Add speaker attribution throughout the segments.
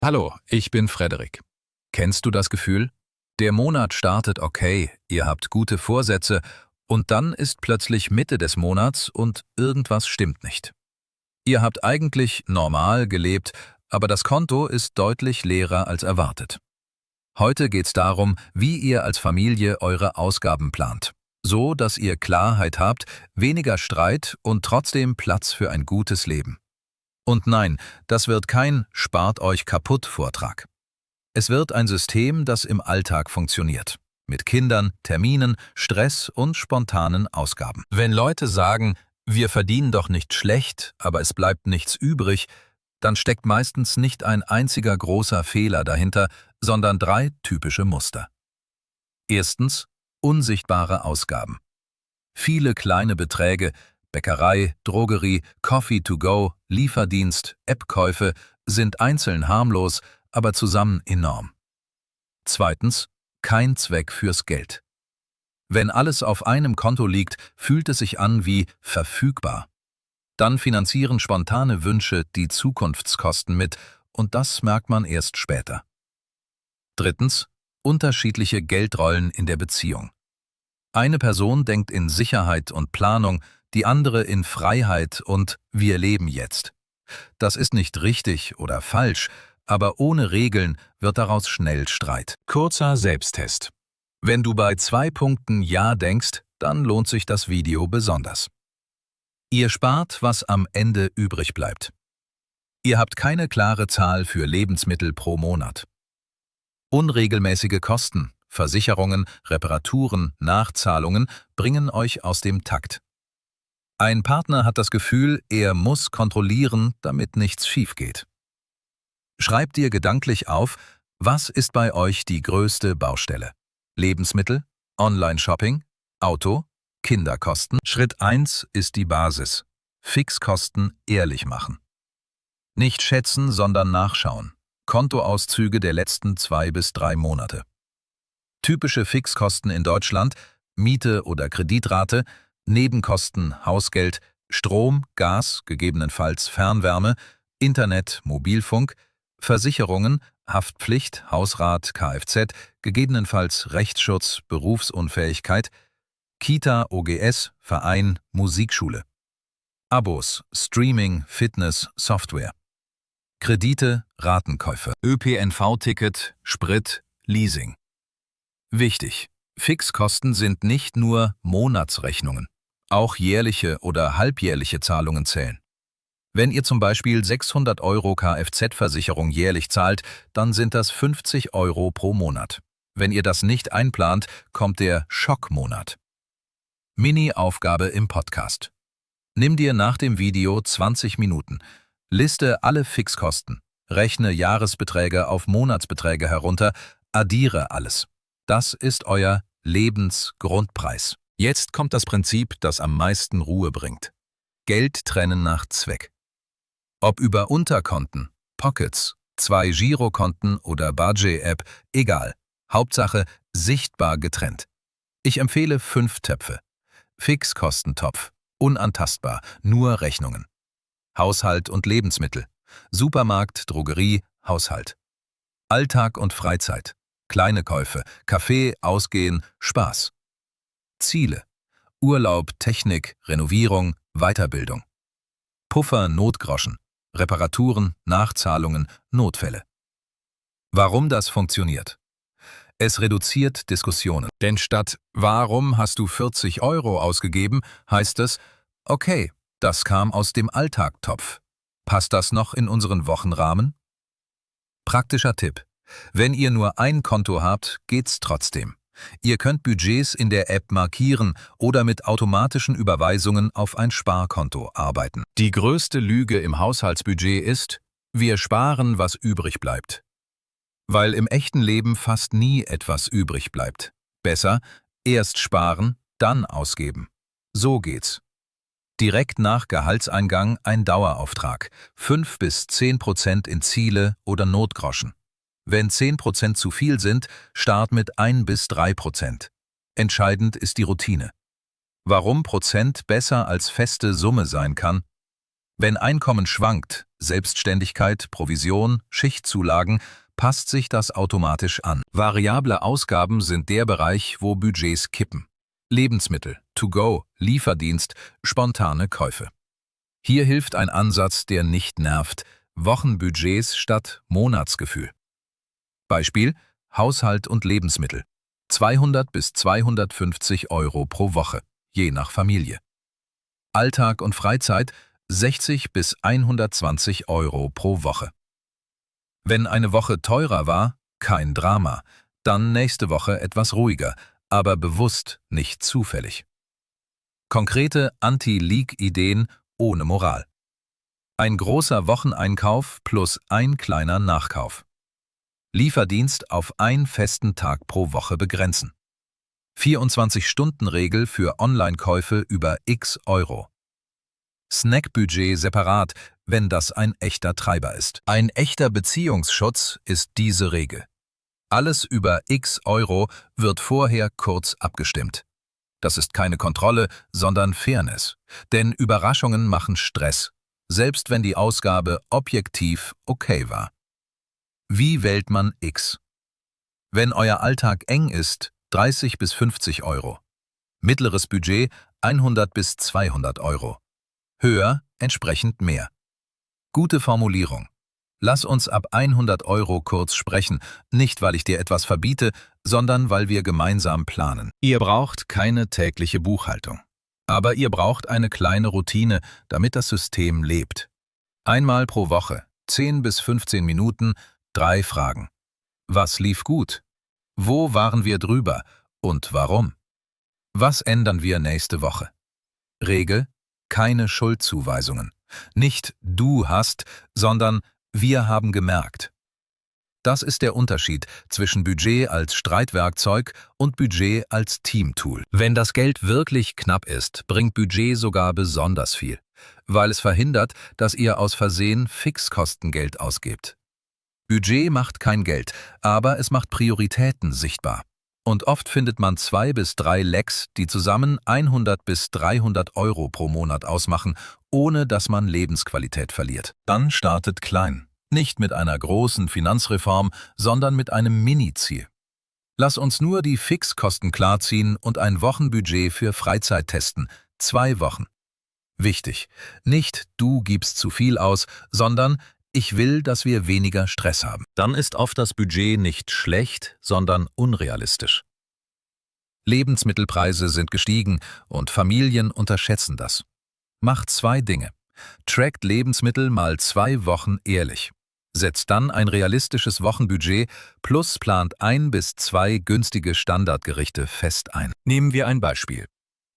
Speaker 1: Hallo, ich bin Frederik. Kennst du das Gefühl? Der Monat startet okay, ihr habt gute Vorsätze und dann ist plötzlich Mitte des Monats und irgendwas stimmt nicht. Ihr habt eigentlich normal gelebt, aber das Konto ist deutlich leerer als erwartet. Heute geht's darum, wie ihr als Familie eure Ausgaben plant, so dass ihr Klarheit habt, weniger Streit und trotzdem Platz für ein gutes Leben. Und nein, das wird kein Spart euch kaputt Vortrag. Es wird ein System, das im Alltag funktioniert. Mit Kindern, Terminen, Stress und spontanen Ausgaben. Wenn Leute sagen, wir verdienen doch nicht schlecht, aber es bleibt nichts übrig, dann steckt meistens nicht ein einziger großer Fehler dahinter, sondern 3 typische Muster. Erstens, unsichtbare Ausgaben. Viele kleine Beträge, Bäckerei, Drogerie, Coffee to go, Lieferdienst, App-Käufe sind einzeln harmlos, aber zusammen enorm. Zweitens, kein Zweck fürs Geld. Wenn alles auf einem Konto liegt, fühlt es sich an wie verfügbar. Dann finanzieren spontane Wünsche die Zukunftskosten mit und das merkt man erst später. Drittens, unterschiedliche Geldrollen in der Beziehung. Eine Person denkt in Sicherheit und Planung, die andere in Freiheit und wir leben jetzt. Das ist nicht richtig oder falsch, aber ohne Regeln wird daraus schnell Streit. Kurzer Selbsttest. Wenn du bei 2 Punkten Ja denkst, dann lohnt sich das Video besonders. Ihr spart, was am Ende übrig bleibt. Ihr habt keine klare Zahl für Lebensmittel pro Monat. Unregelmäßige Kosten, Versicherungen, Reparaturen, Nachzahlungen bringen euch aus dem Takt. Ein Partner hat das Gefühl, er muss kontrollieren, damit nichts schief geht. Schreibt dir gedanklich auf, was ist bei euch die größte Baustelle? Lebensmittel, Online-Shopping, Auto, Kinderkosten? Schritt 1 ist die Basis. Fixkosten ehrlich machen. Nicht schätzen, sondern nachschauen. Kontoauszüge der letzten 2 bis 3 Monate. Typische Fixkosten in Deutschland: Miete oder Kreditrate, Nebenkosten, Hausgeld, Strom, Gas, gegebenenfalls Fernwärme, Internet, Mobilfunk, Versicherungen, Haftpflicht, Hausrat, Kfz, gegebenenfalls Rechtsschutz, Berufsunfähigkeit, Kita, OGS, Verein, Musikschule. Abos, Streaming, Fitness, Software. Kredite, Ratenkäufe, ÖPNV-Ticket, Sprit, Leasing. Wichtig: Fixkosten sind nicht nur Monatsrechnungen. Auch jährliche oder halbjährliche Zahlungen zählen. Wenn ihr zum Beispiel 600 € Kfz-Versicherung jährlich zahlt, dann sind das 50 € pro Monat. Wenn ihr das nicht einplant, kommt der Schockmonat. Mini-Aufgabe im Podcast. Nimm dir nach dem Video 20 Minuten. Liste alle Fixkosten. Rechne Jahresbeträge auf Monatsbeträge herunter. Addiere alles. Das ist euer Lebensgrundpreis. Jetzt kommt das Prinzip, das am meisten Ruhe bringt. Geld trennen nach Zweck. Ob über Unterkonten, Pockets, 2 Girokonten oder Budget-App, egal. Hauptsache sichtbar getrennt. Ich empfehle 5 Töpfe. Fixkostentopf, unantastbar, nur Rechnungen. Haushalt und Lebensmittel, Supermarkt, Drogerie, Haushalt. Alltag und Freizeit, kleine Käufe, Kaffee, Ausgehen, Spaß. Ziele: Urlaub, Technik, Renovierung, Weiterbildung. Puffer, Notgroschen, Reparaturen, Nachzahlungen, Notfälle. Warum das funktioniert? Es reduziert Diskussionen. Denn statt „Warum hast du 40 € ausgegeben?" heißt es „Okay, das kam aus dem Alltagtopf. Passt das noch in unseren Wochenrahmen?" Praktischer Tipp: Wenn ihr nur ein Konto habt, geht's trotzdem. Ihr könnt Budgets in der App markieren oder mit automatischen Überweisungen auf ein Sparkonto arbeiten. Die größte Lüge im Haushaltsbudget ist: Wir sparen, was übrig bleibt. Weil im echten Leben fast nie etwas übrig bleibt. Besser, erst sparen, dann ausgeben. So geht's. Direkt nach Gehaltseingang ein Dauerauftrag, 5 bis 10% in Ziele oder Notgroschen. Wenn 10% zu viel sind, start mit 1 bis 3%. Entscheidend ist die Routine. Warum Prozent besser als feste Summe sein kann? Wenn Einkommen schwankt, Selbstständigkeit, Provision, Schichtzulagen, passt sich das automatisch an. Variable Ausgaben sind der Bereich, wo Budgets kippen. Lebensmittel, To-Go, Lieferdienst, spontane Käufe. Hier hilft ein Ansatz, der nicht nervt: Wochenbudgets statt Monatsgefühl. Beispiel: Haushalt und Lebensmittel. 200 bis 250 Euro pro Woche, je nach Familie. Alltag und Freizeit 60 bis 120 Euro pro Woche. Wenn eine Woche teurer war, kein Drama, dann nächste Woche etwas ruhiger, aber bewusst, nicht zufällig. Konkrete Anti-Leak-Ideen ohne Moral. Ein großer Wocheneinkauf plus ein kleiner Nachkauf. Lieferdienst auf einen festen Tag pro Woche begrenzen. 24-Stunden-Regel für Online-Käufe über x Euro. Snackbudget separat, wenn das ein echter Treiber ist. Ein echter Beziehungsschutz ist diese Regel. Alles über x Euro wird vorher kurz abgestimmt. Das ist keine Kontrolle, sondern Fairness. Denn Überraschungen machen Stress, selbst wenn die Ausgabe objektiv okay war. Wie wählt man X? Wenn euer Alltag eng ist, 30 bis 50 Euro. Mittleres Budget 100 bis 200 Euro. Höher entsprechend mehr. Gute Formulierung. Lass uns ab 100 Euro kurz sprechen, nicht weil ich dir etwas verbiete, sondern weil wir gemeinsam planen. Ihr braucht keine tägliche Buchhaltung. Aber ihr braucht eine kleine Routine, damit das System lebt. Einmal pro Woche, 10 bis 15 Minuten, 3 Fragen. Was lief gut? Wo waren wir drüber und warum? Was ändern wir nächste Woche? Regel: keine Schuldzuweisungen. Nicht du hast, sondern wir haben gemerkt. Das ist der Unterschied zwischen Budget als Streitwerkzeug und Budget als Teamtool. Wenn das Geld wirklich knapp ist, bringt Budget sogar besonders viel, weil es verhindert, dass ihr aus Versehen Fixkostengeld ausgebt. Budget macht kein Geld, aber es macht Prioritäten sichtbar. Und oft findet man 2 bis 3 Lecks, die zusammen 100 bis 300 Euro pro Monat ausmachen, ohne dass man Lebensqualität verliert. Dann startet klein. Nicht mit einer großen Finanzreform, sondern mit einem Mini-Ziel. Lass uns nur die Fixkosten klarziehen und ein Wochenbudget für Freizeit testen. 2 Wochen. Wichtig: nicht du gibst zu viel aus, sondern ich will, dass wir weniger Stress haben. Dann ist oft das Budget nicht schlecht, sondern unrealistisch. Lebensmittelpreise sind gestiegen und Familien unterschätzen das. Macht 2 Dinge. Trackt Lebensmittel mal 2 Wochen ehrlich. Setzt dann ein realistisches Wochenbudget plus plant 1 bis 2 günstige Standardgerichte fest ein. Nehmen wir ein Beispiel.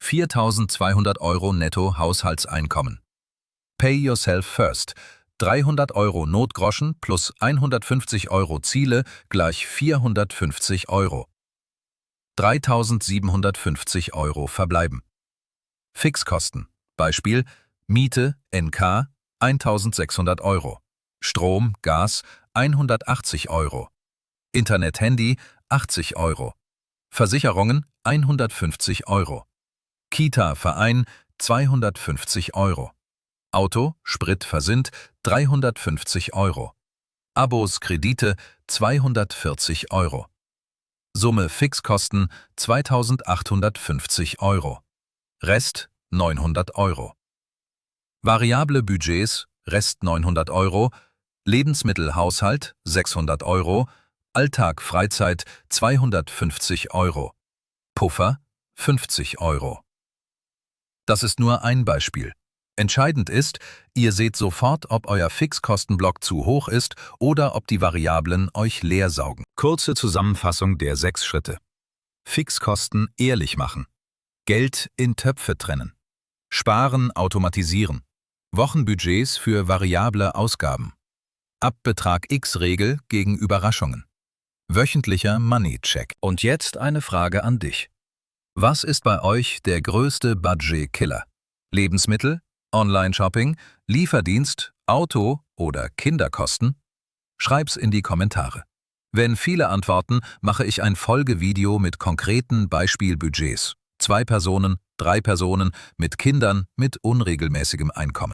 Speaker 1: 4.200 Euro netto Haushaltseinkommen. Pay yourself first. 300 Euro Notgroschen plus 150 Euro Ziele gleich 450 Euro. 3.750 Euro verbleiben. Fixkosten. Beispiel: Miete, NK, 1.600 Euro. Strom, Gas, 180 Euro. Internet, Handy, 80 Euro. Versicherungen, 150 Euro. Kita, Verein, 250 Euro. Auto, Sprit, Versand, 350 Euro. Abos, Kredite, 240 Euro. Summe Fixkosten, 2.850 Euro. Rest, 900 Euro. Variable Budgets, Rest 900 Euro. Lebensmittelhaushalt, 600 Euro. Alltag, Freizeit, 250 Euro. Puffer, 50 Euro. Das ist nur ein Beispiel. Entscheidend ist, ihr seht sofort, ob euer Fixkostenblock zu hoch ist oder ob die Variablen euch leer saugen. Kurze Zusammenfassung der 6 Schritte. Fixkosten ehrlich machen. Geld in Töpfe trennen. Sparen automatisieren. Wochenbudgets für variable Ausgaben. Ab Betrag X-Regel gegen Überraschungen. Wöchentlicher Money-Check. Und jetzt eine Frage an dich. Was ist bei euch der größte Budget-Killer? Lebensmittel, Online-Shopping, Lieferdienst, Auto oder Kinderkosten? Schreib's in die Kommentare. Wenn viele antworten, mache ich ein Folgevideo mit konkreten Beispielbudgets. 2 Personen, 3 Personen, mit Kindern, mit unregelmäßigem Einkommen.